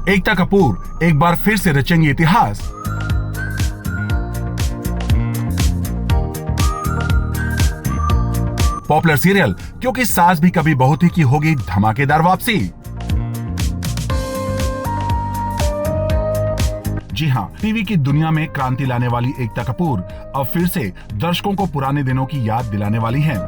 एकता कपूर एक बार फिर से रचेंगी इतिहास। पॉपुलर सीरियल क्योंकि सास भी कभी बहू थी की होगी धमाकेदार वापसी। जी हां, टीवी की दुनिया में क्रांति लाने वाली एकता कपूर अब फिर से दर्शकों को पुराने दिनों की याद दिलाने वाली हैं।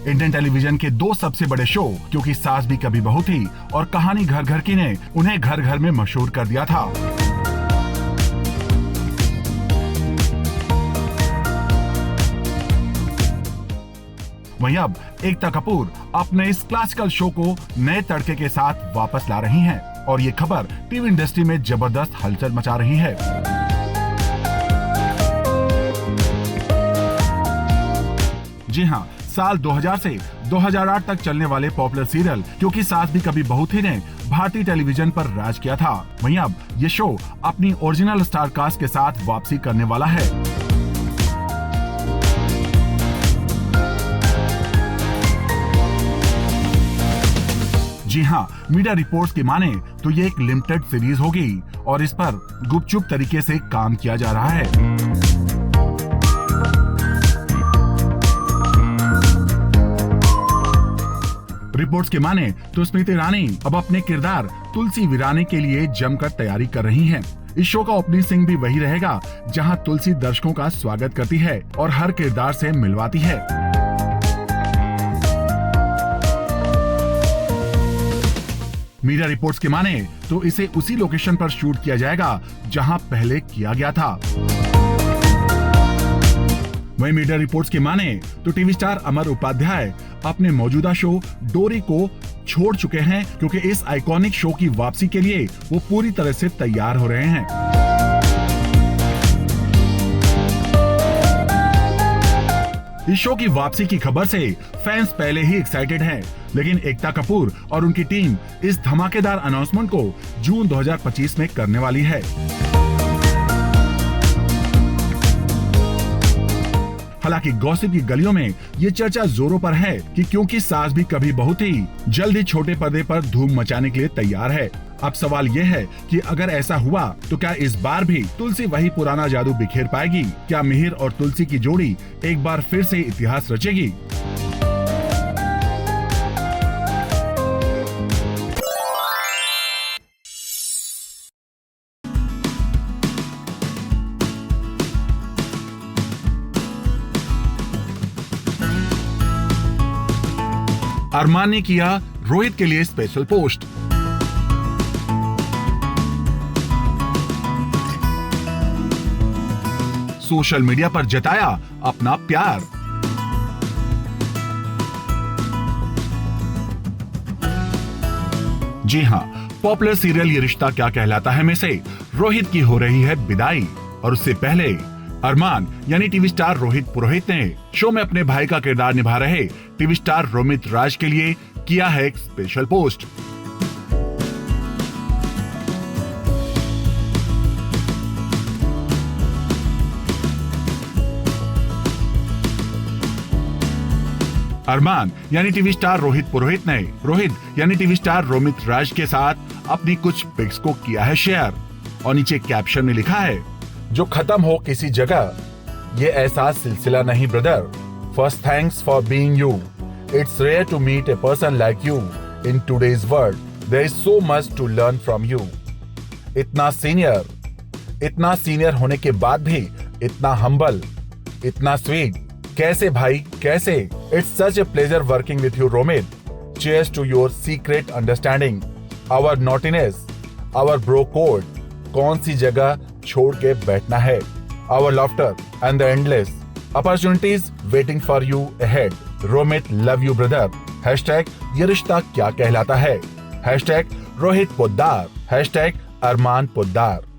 इंडियन टेलीविजन के दो सबसे बड़े शो क्योंकि सास भी कभी बहू थी और कहानी घर घर की ने उन्हें घर घर में मशहूर कर दिया था। वहीं अब एकता कपूर अपने इस क्लासिकल शो को नए तड़के के साथ वापस ला रही हैं और ये खबर टीवी इंडस्ट्री में जबरदस्त हलचल मचा रही है। जी हां, साल 2000 से 2008 तक चलने वाले पॉपुलर सीरियल क्योंकि सास भी कभी बहू थी ने भारतीय टेलीविजन पर राज किया था। वहीं अब ये शो अपनी ओरिजिनल स्टार कास्ट के साथ वापसी करने वाला है। जी हां, मीडिया रिपोर्ट्स की माने तो ये एक लिमिटेड सीरीज होगी और इस पर गुपचुप तरीके से काम किया जा रहा है। रिपोर्ट्स के माने तो स्मृति ईरानी अब अपने किरदार तुलसी वीरानी के लिए जमकर तैयारी कर रही हैं। इस शो का ओपनिंग सीन भी वही रहेगा जहां तुलसी दर्शकों का स्वागत करती है और हर किरदार से मिलवाती है। मीडिया रिपोर्ट्स के माने तो इसे उसी लोकेशन पर शूट किया जाएगा जहां पहले किया गया था। वहीं मीडिया रिपोर्ट्स के माने तो टीवी स्टार अमर उपाध्याय अपने मौजूदा शो डोरी को छोड़ चुके हैं क्योंकि इस आइकॉनिक शो की वापसी के लिए वो पूरी तरह से तैयार हो रहे हैं। इस शो की वापसी की खबर से फैंस पहले ही एक्साइटेड हैं, लेकिन एकता कपूर और उनकी टीम इस धमाकेदार अनाउंसमेंट को जून 2025 में करने वाली है। हालांकि गॉसिप की गलियों में ये चर्चा जोरों पर है कि क्योंकि सास भी कभी बहू थी जल्द ही छोटे पर्दे पर धूम मचाने के लिए तैयार है। अब सवाल ये है कि अगर ऐसा हुआ तो क्या इस बार भी तुलसी वही पुराना जादू बिखेर पाएगी? क्या मिहिर और तुलसी की जोड़ी एक बार फिर से इतिहास रचेगी? अरमान ने किया रोहित के लिए स्पेशल पोस्ट। सोशल मीडिया पर जताया अपना प्यार। जी हां, पॉपुलर सीरियल ये रिश्ता क्या कहलाता है में से रोहित की हो रही है विदाई और उससे पहले अरमान यानी टीवी स्टार रोहित पुरोहित ने शो में अपने भाई का किरदार निभा रहे टीवी स्टार रोमित राज के लिए किया है एक स्पेशल पोस्ट। अरमान यानी टीवी स्टार रोहित पुरोहित ने रोहित यानी टीवी स्टार रोमित राज के साथ अपनी कुछ पिक्स को किया है शेयर और नीचे कैप्शन में लिखा है, जो खत्म हो किसी जगह ये एहसास सिलसिला नहीं brother, first thanks for being you, it's rare to meet a person like you in today's world, there is so much to learn from you. इतना सीनियर होने के बाद भी इतना हम्बल, इतना स्वीट, कैसे भाई कैसे? It's such a pleasure working with you Romit, cheers to your secret understanding, our naughtiness, our bro code, कौन सी जगह छोड़ के बैठना है, our laughter and the endless opportunities waiting for you ahead, Romit love you brother, hashtag Yeh Rishta Kya Kehlata Hai, hashtag Rohit Poddar, hashtag Armaan Poddar.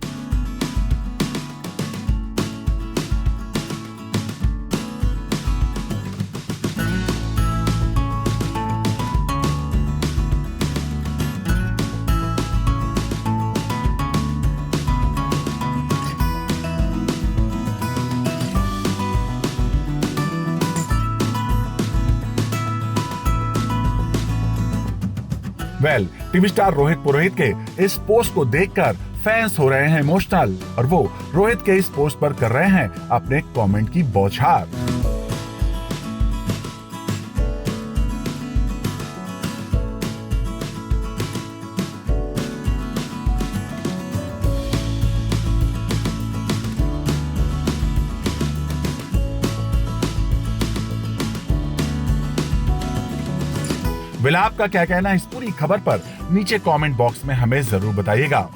Well, TV star Rohit Purohit के इस post को देखकर फैंस हो रहे हैं इमोशनल और वो रोहित के इस पोस्ट पर कर रहे हैं अपने कमेंट की बौछार। वेल, आपका क्या कहना है इस पूरी खबर पर नीचे कमेंट बॉक्स में हमें जरूर बताइएगा।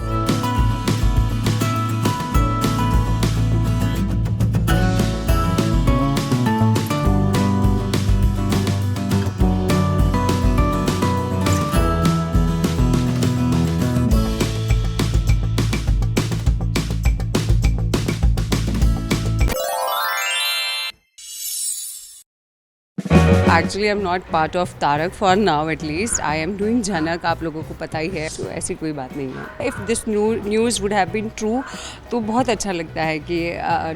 Actually, I'm not part of Tarak for now at least. I am doing Jhanak, आप लोगों को पता ही है, तो ऐसी कोई बात नहीं है। If this news would have been true, तो बहुत अच्छा लगता है कि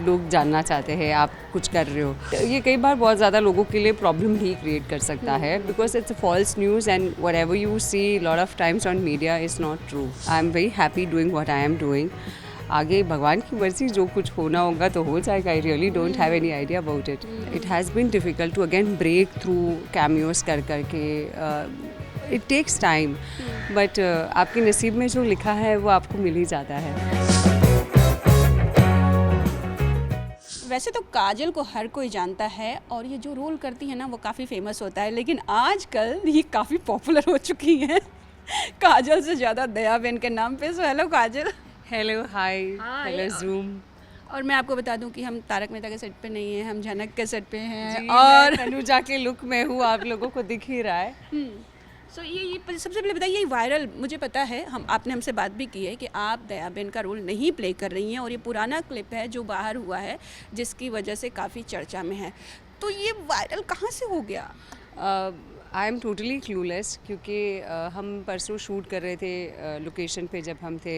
लोग जानना चाहते हैं आप कुछ कर रहे हो। ये कई बार बहुत ज़्यादा लोगों के लिए प्रॉब्लम ही क्रिएट कर सकता है, because it's a false news and whatever you see lot of times on media is not true. I am very happy doing what I am doing. आगे भगवान की मर्जी, जो कुछ होना होगा तो हो जाएगा। I really don't have any idea about it. It has been difficult to again break through cameos कर के। इट टेक्स टाइम, बट आपके नसीब में जो लिखा है वो आपको मिल ही जाता है। वैसे तो काजल को हर कोई जानता है और ये जो रोल करती है ना वो काफ़ी फेमस होता है, लेकिन आजकल ये काफ़ी पॉपुलर हो चुकी हैं काजल से ज़्यादा दयाबेन के नाम पे। सो हेलो काजल। हेलो, हाय, हेलो जूम। और मैं आपको बता दूं कि हम तारक मेहता के सेट पे नहीं हैं, हम झनक के सेट पे हैं और तनुजा के लुक में हूँ, आप लोगों को दिख ही रहा है। सो ये सबसे पहले बताइए, ये वायरल, मुझे पता है, आपने हमसे बात भी की है कि आप दयाबेन का रोल नहीं प्ले कर रही हैं और ये पुराना क्लिप है जो बाहर हुआ है जिसकी वजह से काफ़ी चर्चा में है, तो ये वायरल कहाँ से हो गया? आई एम टोटली क्लूलेस, क्योंकि हम परसों शूट कर रहे थे लोकेशन पे, जब हम थे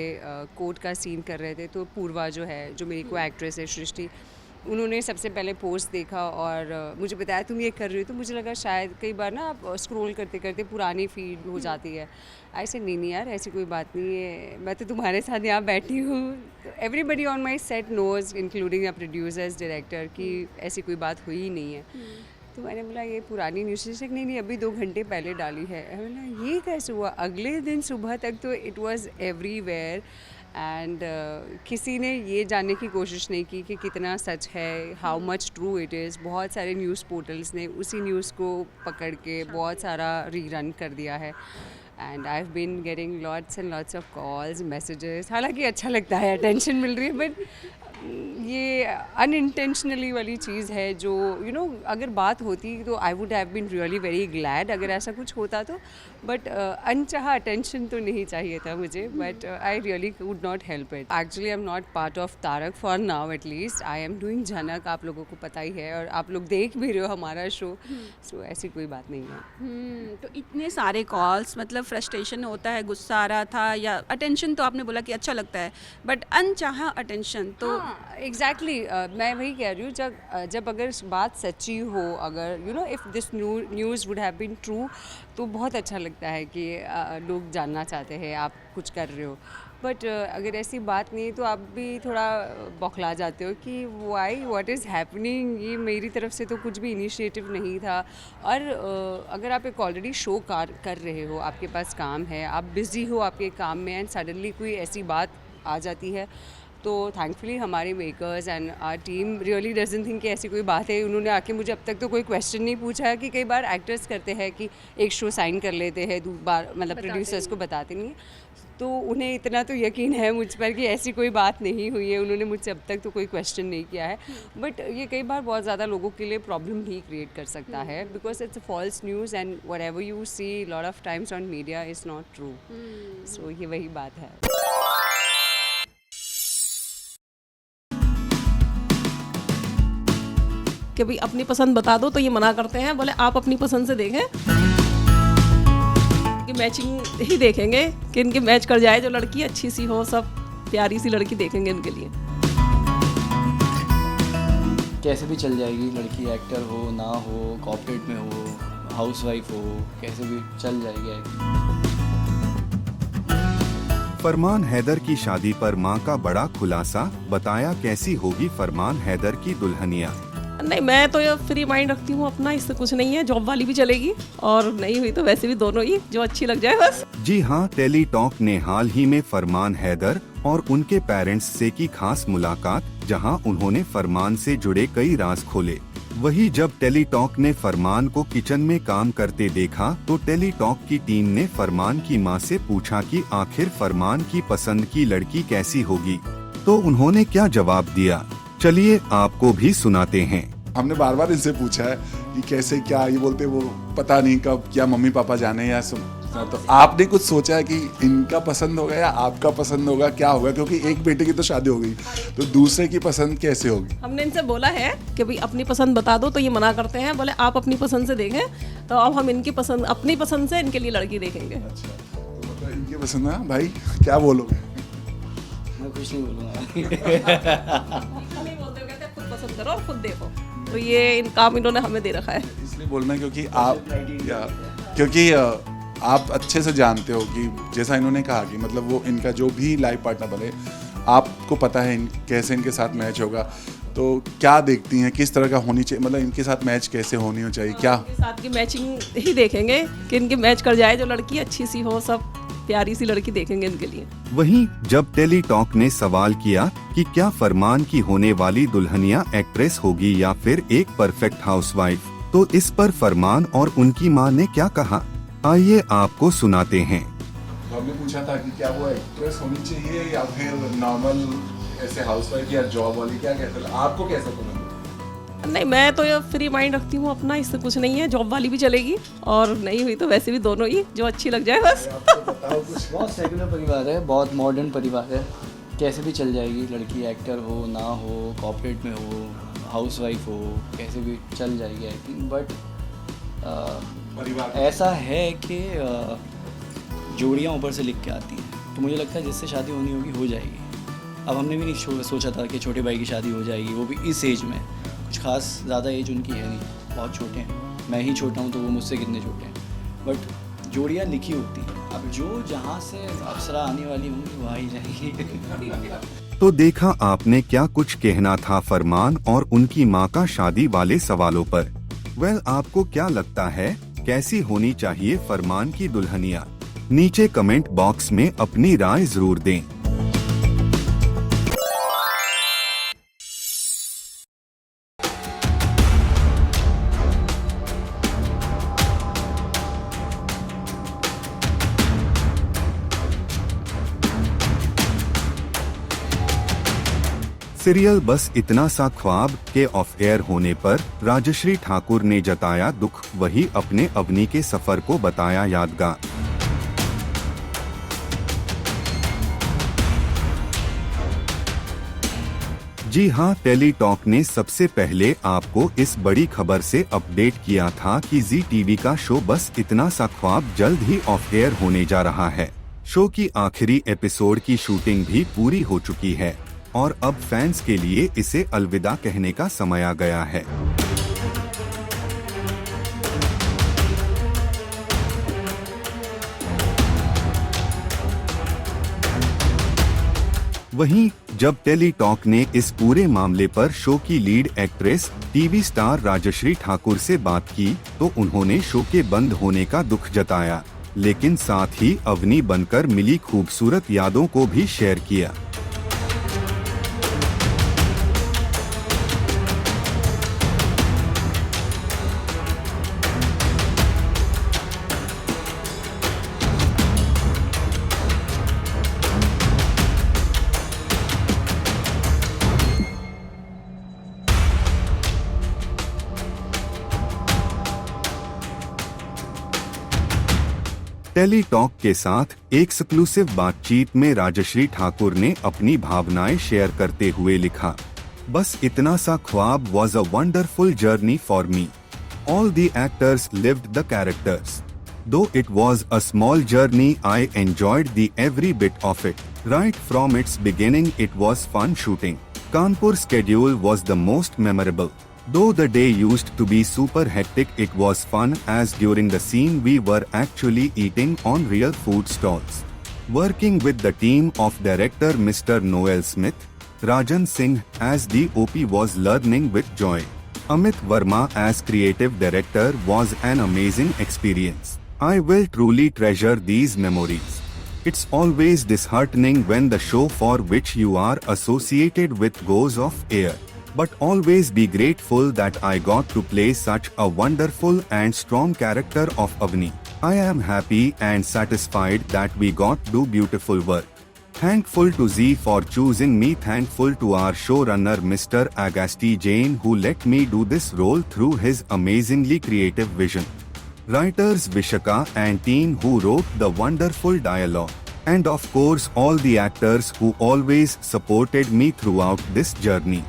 कोर्ट का सीन कर रहे थे, तो पूर्वा जो है, जो मेरी को एक्ट्रेस है सृष्टि, उन्होंने सबसे पहले पोस्ट देखा और मुझे बताया तुम ये कर रही हो। तो मुझे लगा शायद कई बार ना आप स्क्रॉल करते करते पुरानी फीड हो जाती है। ऐसे नहीं यार, ऐसी कोई बात नहीं है, मैं तो तुम्हारे साथ यहाँ बैठी हूँ। Everybody on my set knows, including the producers, director, कि ऐसी कोई बात हुई ही नहीं है। तो मैंने बोला ये पुरानी न्यूज़ से, नहीं अभी 2 घंटे पहले डाली है। मैंने ये कैसे हुआ? अगले दिन सुबह तक तो इट वाज एवरीवेयर एंड किसी ने ये जानने की कोशिश नहीं की कि कितना सच है, how much true it is. बहुत सारे न्यूज़ पोर्टल्स ने उसी न्यूज़ को पकड़ के बहुत सारा रीरन कर दिया है and I have been getting lots and lots of calls, messages. हालांकि अच्छा लगता है, अटेंशन मिल रही है, बट ये अनइंटेंशनली वाली चीज़ है जो अगर बात होती तो I would have been really very glad अगर ऐसा कुछ होता तो, बट अनचाहा अटेंशन तो नहीं चाहिए था मुझे, but I really would not help it. Actually I am not part of Tarak for now at least. I am doing Jhanak, आप लोगों को पता ही है और आप लोग देख भी रहे हो हमारा शो, सो ऐसी कोई बात नहीं है। तो इतने सारे कॉल्स, मतलब फ्रस्ट्रेशन होता है, गुस्सा आ रहा था, या अटेंशन तो आपने बोला कि अच्छा लगता है, बट अनचाहा अटेंशन तो एग्जैक्टली मैं वही कह रही हूँ, जब अगर बात सच्ची हो, अगर if this news would have been true, तो बहुत अच्छा लगता है कि लोग जानना चाहते हैं आप कुछ कर रहे हो। बट अगर ऐसी बात नहीं तो आप भी थोड़ा बौखला जाते हो कि वाई, व्हाट इज़ हैपनिंग। ये मेरी तरफ से तो कुछ भी इनिशिएटिव नहीं था। और अगर आप एक ऑलरेडी शो कर रहे हो, आपके पास काम है, आप बिज़ी हो आपके काम में, एंड सडनली कोई ऐसी बात आ जाती है, तो थैंकफुली हमारे makers and our team really doesn't think कि ऐसी कोई बात है। उन्होंने आके मुझे अब तक तो कोई क्वेश्चन नहीं पूछा है, कि कई बार एक्टर्स करते हैं कि एक शो साइन कर लेते हैं, बार मतलब प्रोड्यूसर्स को बताते नहीं, तो उन्हें इतना तो यकीन है मुझ पर कि ऐसी कोई बात नहीं हुई है। उन्होंने मुझसे अब तक तो कोई क्वेश्चन नहीं किया है, बट ये कई बार बहुत ज़्यादा लोगों के लिए प्रॉब्लम ही क्रिएट कर सकता है, because it's a false news and whatever you see lot of times on media is not true. So ये वही बात है। कि भाई अपनी पसंद बता दो, तो ये मना करते हैं, बोले आप अपनी पसंद से देखें, कि मैचिंग ही देखेंगे कि इनके मैच कर जाए, जो लड़की अच्छी सी हो, सब प्यारी सी लड़की देखेंगे इनके लिए। कैसे भी चल जाएगी लड़की, एक्टर हो ना हो, कॉर्पोरेट में हो, हाउसवाइफ हो, कैसे भी चल जाएगी। फरमान हैदर की शादी पर मां का बड़ा खुलासा, बताया कैसी होगी फरमान हैदर की दुल्हनिया। नहीं, मैं तो ये फ्री माइंड रखती हूँ अपना, इससे कुछ नहीं है। जॉब वाली भी चलेगी और नहीं हुई तो वैसे भी दोनों ही, जो अच्छी लग जाए बस। जी हाँ, टेली टॉक ने हाल ही में फरमान हैदर और उनके पेरेंट्स से की खास मुलाकात, जहां उन्होंने फरमान से जुड़े कई राज खोले। वही जब टेली टॉक ने फरमान को किचन में काम करते देखा तो टेली टॉक की टीम ने फरमान की मां से पूछा कि आखिर फरमान की पसंद की लड़की कैसी होगी, तो उन्होंने क्या जवाब दिया, चलिए आपको भी सुनाते हैं। हमने बार बार इनसे पूछा है कि कैसे क्या, ये बोलते वो पता नहीं कब क्या मम्मी पापा जाने या तो आपने कुछ सोचा है कि इनका पसंद होगा या आपका पसंद होगा, क्या होगा? क्योंकि एक बेटे की तो शादी हो गई, तो दूसरे की पसंद कैसे होगी? हमने इनसे बोला है कि भाई अपनी पसंद बता दो, तो ये मना करते हैं, बोले आप अपनी पसंद से देखें। तो अब हम इनकी पसंद, अपनी पसंद से इनके लिए लड़की देखेंगे। अच्छा, तो मतलब इनकी पसंद है भाई, क्या बोलोगे? मैं कुछ नहीं बोलूँगा। नहीं बोलते, कहते हैं खुद पसंद करो और खुद देखो। तो ये काम इन्होंने हमें दे रखा है। इसलिए बोलना क्योंकि आप अच्छे से जानते हो कि जैसा इन्होंने कहा कि मतलब वो इनका जो भी लाइफ पार्टनर बने, आपको पता है कैसे इनके साथ मैच होगा, तो क्या देखती हैं, किस तरह का होनी चाहिए, मतलब इनके साथ मैच कैसे होनी चाहिए, क्या इनके साथ की मैचिंग ही देखेंगे कि इनकी मैच कर जाए, जो लड़की अच्छी सी हो, सब प्यारी सी लड़की देखेंगे इनके लिए। वहीं जब टेली टॉक ने सवाल किया कि क्या फरमान की होने वाली दुल्हनिया एक्ट्रेस होगी या फिर एक परफेक्ट हाउसवाइफ, तो इस पर फरमान और उनकी मां ने क्या कहा, आइए आपको सुनाते हैं। तो हमने पूछा था कि क्या वो एक्ट्रेस होनी चाहिए या फिर नॉर्मल ऐसे हाउसवाइफ या जॉब वाली, क्या कहते हैं आपको, कैसा पसंद है? नहीं, मैं तो ये फ्री माइंड रखती हूँ अपना, इससे कुछ नहीं है। जॉब वाली भी चलेगी और नहीं हुई तो वैसे भी दोनों ही, जो अच्छी लग जाए बस। बहुत सेकुलर परिवार है, बहुत मॉडर्न परिवार है, कैसे भी चल जाएगी लड़की, एक्टर हो ना हो, कॉर्पोरेट में हो, हाउसवाइफ हो, कैसे भी चल जाएगी आई थिंक। बट ऐसा है कि जोड़ियाँ ऊपर से लिख के आती हैं, तो मुझे लगता है जिससे शादी होनी होगी हो जाएगी। अब हमने भी नहीं सोचा था कि छोटे भाई की शादी हो जाएगी, वो भी इस एज में। कुछ खास ज़्यादा एज उनकी है नहीं, बहुत छोटे हैं, मैं ही छोटा हूँ तो वो मुझसे कितने छोटे हैं। बट जोड़ियाँ लिखी होती हैं, अब जो जहाँ से अप्सरा आने वाली होंगी वहाँ ही जाएगी। तो देखा आपने क्या कुछ कहना था फरमान और उनकी मां का शादी वाले सवालों पर। वेल, आपको क्या लगता है कैसी होनी चाहिए फरमान की दुल्हनिया? नीचे कमेंट बॉक्स में अपनी राय जरूर दें। सीरियल बस इतना सा ख्वाब के ऑफ एयर होने पर राजश्री ठाकुर ने जताया दुख, वही अपने अवनी के सफर को बताया यादगार। जी हां, टेली टॉक ने सबसे पहले आपको इस बड़ी खबर से अपडेट किया था कि जी टीवी का शो बस इतना सा ख्वाब जल्द ही ऑफ एयर होने जा रहा है। शो की आखिरी एपिसोड की शूटिंग भी पूरी हो चुकी है और अब फैंस के लिए इसे अलविदा कहने का समय आ गया है। वहीं जब टेली टॉक ने इस पूरे मामले पर शो की lead actress TV star Rajshri Thakur से बात की तो उन्होंने शो के बंद होने का दुख जताया, लेकिन साथ ही अवनी बनकर मिली खूबसूरत यादों को भी शेयर किया। टेली टॉक के साथ एक्सक्लूसिव बातचीत में राजश्री ठाकुर ने अपनी भावनाएं शेयर करते हुए लिखा, बस इतना सा ख्वाब was a wonderful journey for me. All the actors lived the characters. Though it was a small journey, I enjoyed the every bit of it. Right from its beginning it was fun shooting. Kanpur schedule was the most memorable. Though the day used to be super hectic, it was fun as during the scene we were actually eating on real food stalls. Working with the team of director Mr. Noel Smith, Rajan Singh as DOP was learning with joy. Amit Verma as creative director was an amazing experience. I will truly treasure these memories. It's always disheartening when the show for which you are associated with goes off air. But always be grateful that I got to play such a wonderful and strong character of Avni. I am happy and satisfied that we got to do beautiful work. Thankful to Z for choosing me. Thankful to our showrunner Mr. Agasti Jain who let me do this role through his amazingly creative vision. Writers Vishaka and team who wrote the wonderful dialogue. And of course all the actors who always supported me throughout this journey.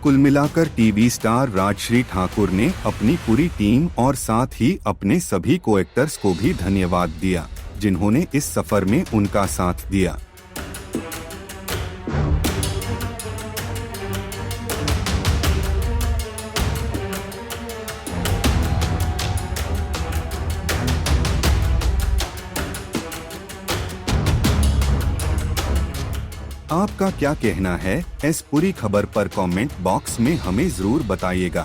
कुल मिलाकर TV star Rajshri Thakur ने अपनी पूरी team और साथ ही अपने सभी को एक्टर्स को भी धन्यवाद दिया जिन्होंने इस सफर में उनका साथ दिया। आपका क्या कहना है इस पूरी खबर पर कमेंट बॉक्स में हमें जरूर बताइएगा।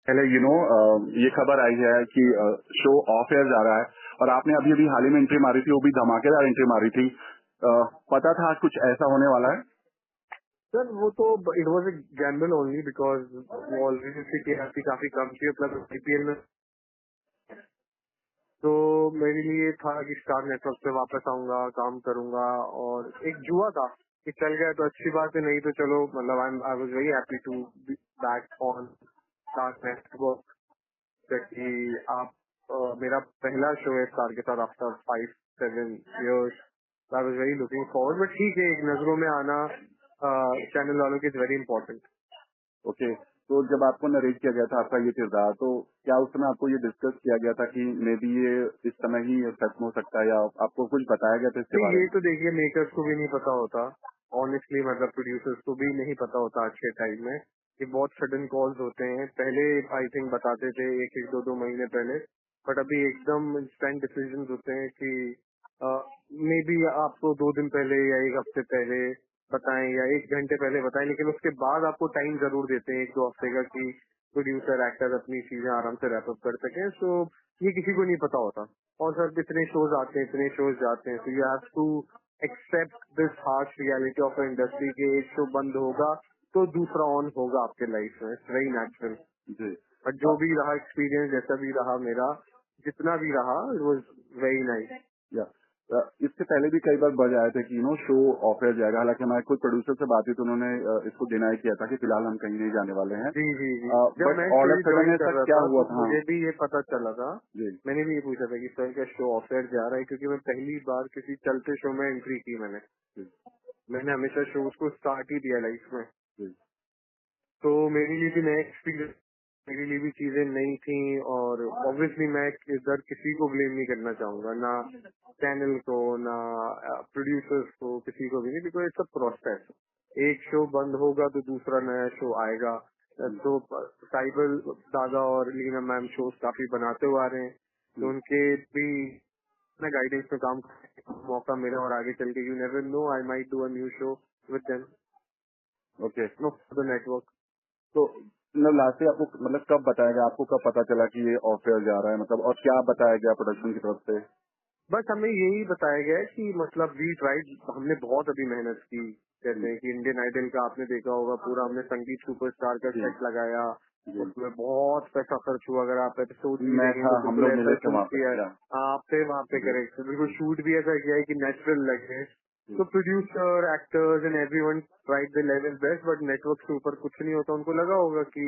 पहले ये खबर आई है कि शो ऑफ एयर जा रहा है और आपने अभी अभी हाल ही में एंट्री मारी थी, वो भी धमाकेदार एंट्री मारी थी। पता था आज कुछ ऐसा होने वाला है? सर वो तो it was a Gamble only because वो ऑलरेडी उसकी टीआरपी काफी कम थी प्लस आईपीएल में, तो मेरे लिए था कि स्टार नेटवर्क पे वापस आऊंगा, काम करूंगा और एक जुआ था कि चल गया तो अच्छी बात है, नहीं तो चलो मतलब I was very happy to be back on Star Network. कि आप मेरा पहला शो है स्टार के साथ after 5-7 years, I was very looking forward. But ठीक है, एक नजरों में आना चैनल वालों की इज वेरी इंपॉर्टेंट। ओके, तो जब आपको नरेट किया गया था आपका ये किरदार, तो क्या उस समय आपको ये डिस्कस किया गया था कि मे बी ये इस समय ही खत्म हो सकता है या आपको कुछ बताया गया था इसके बारे में? ये तो देखिए मेकर्स को भी नहीं पता होता, ऑनेस्टली मतलब प्रोड्यूसर्स को भी नहीं पता होता आज के टाइम में, कि बहुत सडन कॉल्स होते हैं। पहले आई थिंक बताते थे 1-2 महीने पहले, बट अभी एकदम इंस्टेंट डिसीजन होते हैं कि मे बी आपको 2 दिन पहले या 1 हफ्ते पहले बताएं या 1 घंटे पहले बताएं, लेकिन उसके बाद आपको टाइम जरूर देते हैं 1-2 हफ्ते का कि प्रोड्यूसर एक्टर अपनी चीजें आराम से रैप अप कर सकें। सो ये किसी को नहीं पता होता, और सर इतने शोज आते हैं, इतने शोज जाते हैं, तो you have to accept this harsh reality of industry के एक शो बंद होगा तो दूसरा ऑन होगा आपके लाइफ में, it's very natural ji. But जो भी रहा एक्सपीरियंस, जैसा भी रहा मेरा, जितना भी रहा, इट वाज वेरी नाइस। या इससे पहले भी कई बार बज आए थे कि शो ऑफ एयर जाएगा, हालांकि हमारे कुछ प्रोड्यूसर से बात हुई तो उन्होंने इसको डिनाई किया था कि फिलहाल हम कहीं नहीं जाने वाले हैं। जी जी जी। बट ऑल ऑफ सडन ऐसा क्या हुआ था? मुझे भी ये पता चला था जी, मैंने भी ये पूछा था कि सर का शो ऑफ एयर जा रहा है, क्योंकि मैं पहली बार किसी चलते शो में एंट्री की मैंने हमेशा शोज को स्टार्ट ही दिया लाइफ में, तो मेरे लिए भी नया एक्सपीरियंस, मेरे लिए भी चीजें नई थी, और ऑब्वियसली मैं इधर किसी को ब्लेम नहीं करना चाहूंगा, ना चैनल को ना प्रोड्यूसर्स को, किसी को भी नहीं, बिकॉज इट्स अ प्रोसेस। एक शो बंद होगा तो दूसरा नया शो आएगा। तो साइबल दादा और लीना मैम शोज काफी बनाते हुए आ रहे हैं, तो उनके भी गाइडेंस में काम करने का मौका मिला, और आगे चल के you never know, I might do a new show with them. Okay, no for the network. तो मतलब लास्ट से आपको मतलब कब बताया गया, आपको कब पता चला कि ये ऑफ एयर जा रहा है, मतलब और क्या बताया गया प्रोडक्शन की तरफ से? बस हमें यही बताया गया है कि मतलब वी ट्राइड, हमने बहुत अभी मेहनत की, कहते हैं कि इंडियन आइडल का आपने देखा होगा पूरा, हमने संगीत सुपरस्टार का सेट लगाया, उसमें बहुत पैसा खर्च हुआ। अगर आप एपिसोड हम लोग मिले थे वहाँ पे करेक्ट, बिल्कुल शूट भी ऐसा किया है कि नेचुरल लगे। तो producer, actors and everyone tried the level best, but network के ऊपर कुछ नहीं होता। उनको लगा होगा कि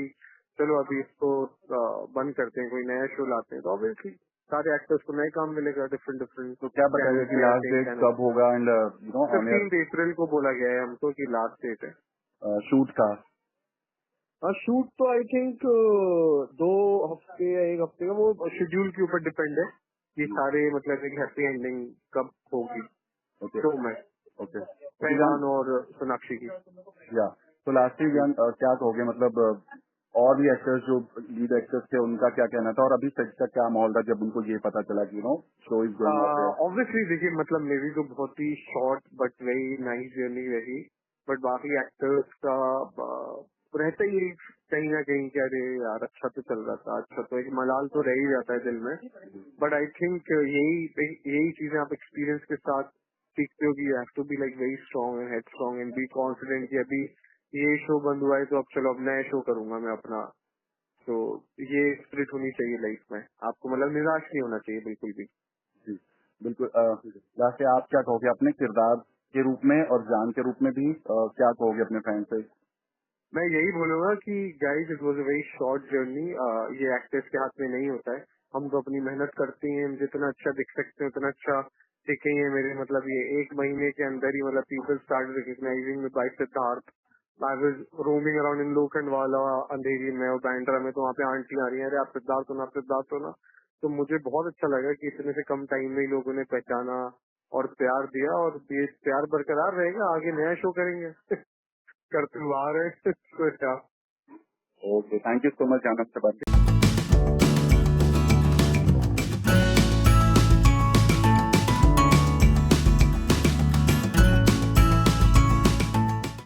चलो अभी इसको बंद करते हैं, कोई नया शो लाते हैं, तो ऑब्वियसली सारे एक्टर्स को नए काम मिलेगा, डिफरेंट डिफरेंट। तो क्या बताइए कि लास्ट डेट कब होगा एंड 15 अप्रैल को बोला गया है हमको कि लास्ट डेट है शूट का? शूट तो आई थिंक 2 हफ्ते या 1 हफ्ते का, वो शेड्यूल के ऊपर डिपेंड है कि सारे मतलब एक हैप्पी एंडिंग कब होगी शो में। ओके फैजान और सोनाक्षी की। या तो लास्टली क्या कहोगे, मतलब और भी एक्टर्स जो लीड एक्टर्स थे उनका क्या कहना था, और अभी सेट का क्या माहौल था जब उनको ये पता चला कि show is going on? Obviously देखिए, मतलब मेरी तो बहुत ही short but very nice journey रही, बट बाकी एक्टर्स का रहता ही कहीं ना कहीं कि अरे यार अच्छा तो चल रहा था, अच्छा तो एक मलाल तो रह ही जाता है दिल में। बट आई थिंक यही चीजें आप एक्सपीरियंस के साथ सीखते हो कि you have to be like very strong and head strong and be confident कि अभी ये शो बंद हुआ है तो अब चलो अब नया शो करूंगा मैं अपना। तो ये स्पिरिट होनी चाहिए लाइफ में, आपको मतलब निराश नहीं होना चाहिए बिल्कुल भी। जी बिल्कुल। लास्ट आप क्या कहोगे अपने किरदार के रूप में और जान के रूप में भी, क्या कहोगे अपने फैन से? मैं यही बोलूंगा कि guys it was a very short journey, ये एक्टर्स के हाथ में नहीं होता है। हम तो अपनी मेहनत करते हैं, हम जितना अच्छा दिख सकते हैं उतना अच्छा दिखेंगे। मेरे मतलब ये 1 महीने के अंदर ही मतलब people start recognising me by Siddharth. I was roaming around in Lokhandwala, Andheri में और बैंड्रा में, तो वहाँ पे आंटी आ रही है, अरे आप सिद्धार्थ हो ना, आप सिद्धार्थ हो ना। तो मुझे बहुत अच्छा लगा कि इतने से कम टाइम में ही लोगों ने पहचाना और प्यार दिया, और ये प्यार बरकरार रहेगा, आगे नया शो करेंगे करते हुए आ रहे हैं। Okay, thank you so much जानब से बात